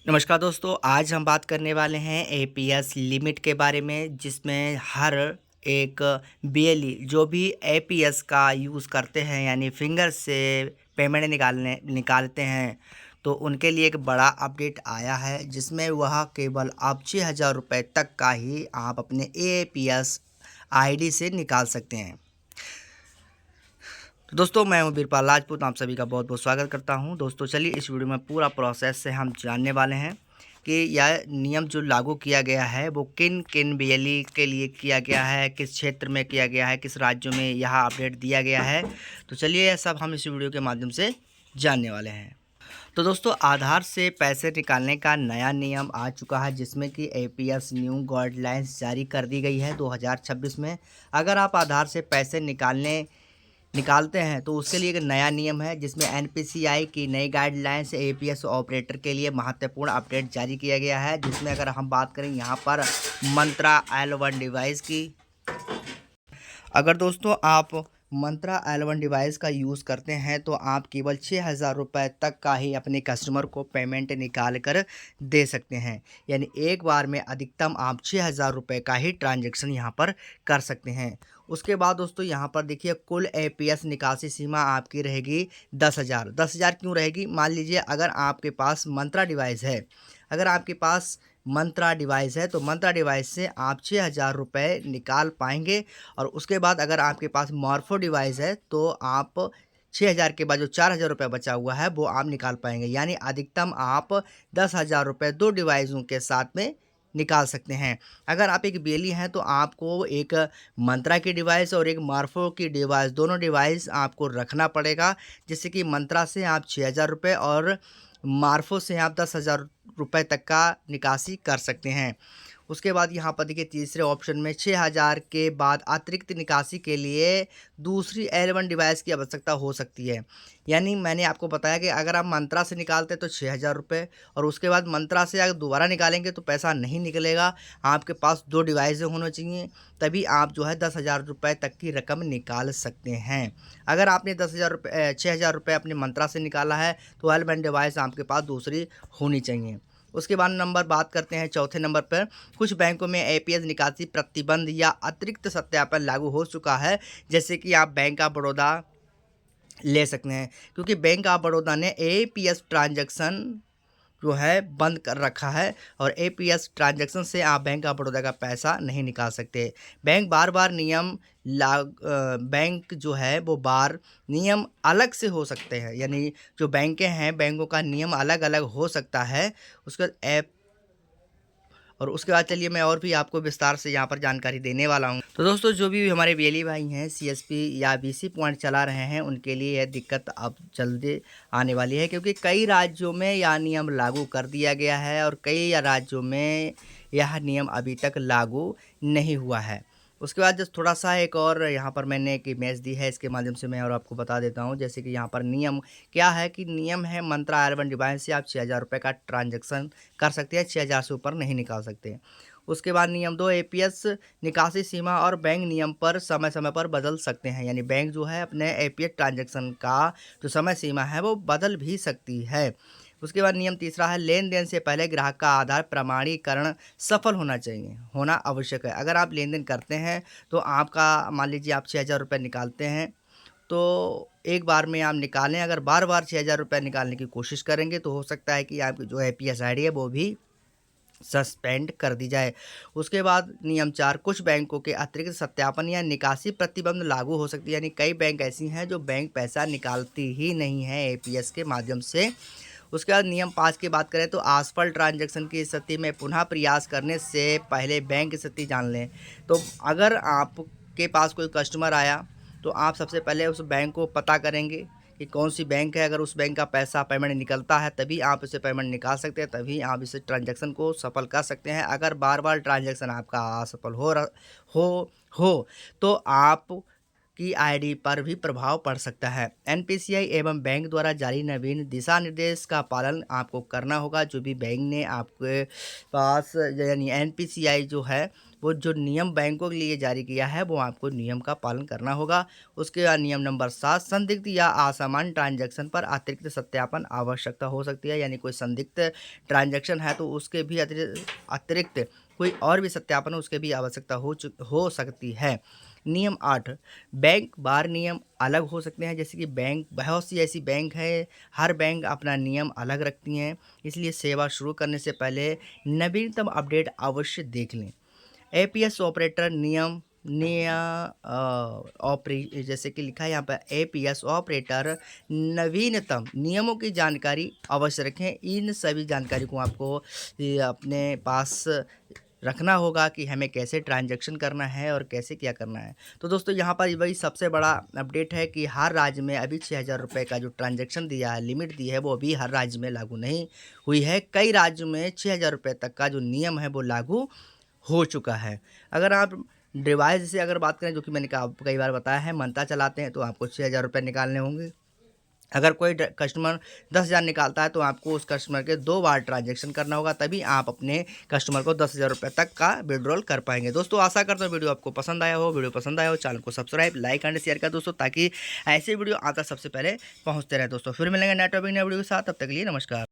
नमस्कार दोस्तों, आज हम बात करने वाले हैं एपीएस लिमिट के बारे में, जिसमें हर एक बीएलई जो भी एपीएस का यूज़ करते हैं यानी फिंगर से पेमेंट निकालते हैं, तो उनके लिए एक बड़ा अपडेट आया है, जिसमें वह केवल अब 6,000 रुपये तक का ही आप अपने एपीएस आईडी से निकाल सकते हैं। तो दोस्तों, मैं हूं बीरपाल राजपूत, आप सभी का बहुत बहुत स्वागत करता हूं। दोस्तों चलिए, इस वीडियो में पूरा प्रोसेस से हम जानने वाले हैं कि यह नियम जो लागू किया गया है वो किन किन बीएलई के लिए किया गया है, किस क्षेत्र में किया गया है, किस राज्यों में यह अपडेट दिया गया है। तो चलिए, यह सब हम इस वीडियो के माध्यम से जानने वाले हैं। तो दोस्तों, आधार से पैसे निकालने का नया नियम आ चुका है, जिसमें कि एपीएस न्यू गाइडलाइंस जारी कर दी गई है 2026 में। अगर आप आधार से पैसे निकालते हैं तो उसके लिए एक नया नियम है, जिसमें एनपीसीआई की नई गाइडलाइंस एपीएस ऑपरेटर के लिए महत्वपूर्ण अपडेट जारी किया गया है। जिसमें अगर हम बात करें यहाँ पर मंत्रा L1 डिवाइस की, अगर दोस्तों आप मंत्रा L1 डिवाइस का यूज़ करते हैं तो आप केवल 6,000 रुपये तक का ही अपने कस्टमर को पेमेंट निकाल कर दे सकते हैं। यानी एक बार में अधिकतम आप 6,000 रुपये का ही ट्रांजैक्शन यहाँ पर कर सकते हैं। उसके बाद दोस्तों यहाँ पर देखिए, कुल एपीएस निकासी सीमा आपकी रहेगी 10,000। 10,000 क्यों रहेगी? मान लीजिए अगर आपके पास मंत्रा डिवाइस है, अगर आपके पास मंत्रा डिवाइस है तो मंत्रा डिवाइस से आप 6,000 रुपये निकाल पाएंगे। और उसके बाद अगर आपके पास मॉर्फो डिवाइस है तो आप 6,000 के बाद जो 4,000 रुपये बचा हुआ है वो आप निकाल पाएंगे। यानी अधिकतम आप 10,000 रुपये दो डिवाइसों के साथ में निकाल सकते हैं। अगर आप एक बेली हैं तो आपको एक मंत्रा की डिवाइस और एक मार्फो की डिवाइस, दोनों डिवाइस आपको रखना पड़ेगा। जिससे कि मंत्रा से आप 6,000 रुपये और मार्फो से आप 10,000 रुपये तक का निकासी कर सकते हैं। उसके बाद यहाँ पर देखिए, तीसरे ऑप्शन में 6,000 के बाद अतिरिक्त निकासी के लिए दूसरी L1 डिवाइस की आवश्यकता हो सकती है। यानी मैंने आपको बताया कि अगर आप मंत्रा से निकालते तो 6,000 रुपये, और उसके बाद मंत्रा से अगर दोबारा निकालेंगे तो पैसा नहीं निकलेगा। आपके पास दो डिवाइसें होना चाहिए, तभी आप जो है 10,000 रुपये तक की रकम निकाल सकते हैं। अगर आपने 6,000 रुपये अपने मंत्रा से निकाला है तो L1 डिवाइस आपके पास दूसरी होनी चाहिए। उसके बाद बात करते हैं चौथे नंबर पर। कुछ बैंकों में एपीएस निकासी प्रतिबंध या अतिरिक्त सत्यापन लागू हो चुका है, जैसे कि आप बैंक ऑफ बड़ौदा ले सकते हैं, क्योंकि बैंक ऑफ बड़ौदा ने एपीएस ट्रांजैक्शन जो है बंद कर रखा है, और एपीएस ट्रांजैक्शन से आप बैंक ऑफ बड़ौदा का पैसा नहीं निकाल सकते। बैंक बार बार नियम बैंक जो है वो नियम अलग से हो सकते हैं, यानी जो बैंकें हैं, बैंकों का नियम अलग अलग हो सकता है। उसके बाद उसके बाद चलिए, मैं और भी आपको विस्तार से यहाँ पर जानकारी देने वाला हूँ। तो दोस्तों, जो भी हमारे बीएलई भाई हैं सीएसपी या बीसी पॉइंट चला रहे हैं, उनके लिए यह दिक्कत अब जल्दी आने वाली है, क्योंकि कई राज्यों में यह नियम लागू कर दिया गया है और कई राज्यों में यह नियम अभी तक लागू नहीं हुआ है। उसके बाद जस्ट थोड़ा सा एक और यहाँ पर मैंने एक इमेज दी है, इसके माध्यम से मैं और आपको बता देता हूँ। जैसे कि यहाँ पर नियम क्या है, कि नियम है मंत्रा L1 डिवाइस से आप 6,000 रुपये का ट्रांजैक्शन कर सकते हैं, 6,000 से ऊपर नहीं निकाल सकते। उसके बाद नियम 2, एपीएस निकासी सीमा और बैंक नियम पर समय समय पर बदल सकते हैं। यानी बैंक जो है अपने एपीएस ट्रांजैक्शन का जो समय सीमा है वो बदल भी सकती है। उसके बाद नियम तीसरा है, लेन देन से पहले ग्राहक का आधार प्रमाणीकरण सफल होना आवश्यक है। अगर आप लेन देन करते हैं तो आपका, मान लीजिए आप 6,000 रुपये निकालते हैं, तो एक बार में आप निकालें। अगर बार बार 6,000 रुपये निकालने की कोशिश करेंगे तो हो सकता है कि आपकी जो एपीएस आईडी है वो भी सस्पेंड कर दी जाए। उसके बाद नियम 4, कुछ बैंकों के अतिरिक्त सत्यापन या निकासी प्रतिबंध लागू हो सकती है। यानी कई बैंक ऐसी हैं जो बैंक पैसा निकालती ही नहीं है एपीएस के माध्यम से। उसके बाद नियम 5 की बात करें तो असफल ट्रांजैक्शन की स्थिति में पुनः प्रयास करने से पहले बैंक स्थिति जान लें। तो अगर आपके पास कोई कस्टमर आया तो आप सबसे पहले उस बैंक को पता करेंगे कि कौन सी बैंक है। अगर उस बैंक का पैसा पेमेंट निकलता है तभी आप इसे पेमेंट निकाल सकते हैं, तभी आप इस ट्रांजैक्शन को सफल कर सकते हैं। अगर बार बार ट्रांजैक्शन आपका असफल हो तो आप की आईडी पर भी प्रभाव पड़ सकता है। एनपीसीआई एवं बैंक द्वारा जारी नवीन दिशा निर्देश का पालन आपको करना होगा। जो भी बैंक ने आपके पास यानी एनपीसीआई जो है वो जो नियम बैंकों के लिए जारी किया है वो आपको नियम का पालन करना होगा। उसके बाद नियम नंबर 7, संदिग्ध या असामान्य ट्रांजैक्शन पर अतिरिक्त सत्यापन आवश्यकता हो सकती है। यानी कोई संदिग्ध ट्रांजैक्शन है तो उसके भी अतिरिक्त कोई और भी सत्यापन उसके भी आवश्यकता हो सकती है। नियम 8, बैंक बार नियम अलग हो सकते हैं। जैसे कि बैंक बहुत सी ऐसी बैंक है, हर बैंक अपना नियम अलग रखती हैं, इसलिए सेवा शुरू करने से पहले नवीनतम अपडेट अवश्य देख लें। एपीएस ऑपरेटर नियम जैसे कि लिखा है यहाँ पर एपीएस ऑपरेटर नवीनतम नियमों की जानकारी अवश्य रखें। इन सभी जानकारी को आपको अपने पास रखना होगा कि हमें कैसे ट्रांजैक्शन करना है और कैसे क्या करना है। तो दोस्तों यहाँ पर वही सबसे बड़ा अपडेट है कि हर राज्य में अभी 6,000 रुपये का जो ट्रांजैक्शन दिया है, लिमिट दी है, वो अभी हर राज्य में लागू नहीं हुई है। कई राज्यों में 6,000 रुपये तक का जो नियम है वो लागू हो चुका है। अगर आप डिवाइस से अगर बात करें, जो कि मैंने कई बार बताया है, मंता चलाते हैं तो आपको 6,000 रुपये निकालने होंगे। अगर कोई कस्टमर 10,000 निकालता है तो आपको उस कस्टमर के 2 बार ट्रांजैक्शन करना होगा, तभी आप अपने कस्टमर को 10,000 रुपये तक का विड्रॉल कर पाएंगे। दोस्तों आशा करता हूँ वीडियो आपको पसंद आया हो। वीडियो पसंद आया हो चैनल को सब्सक्राइब, लाइक एंड शेयर कर दोस्तों, ताकि ऐसे वीडियो आता सबसे पहले पहुँचते रहे। दोस्तों फिर मिलेंगे नेट टॉपिक नए वीडियो के साथ, तब तक के लिए नमस्कार।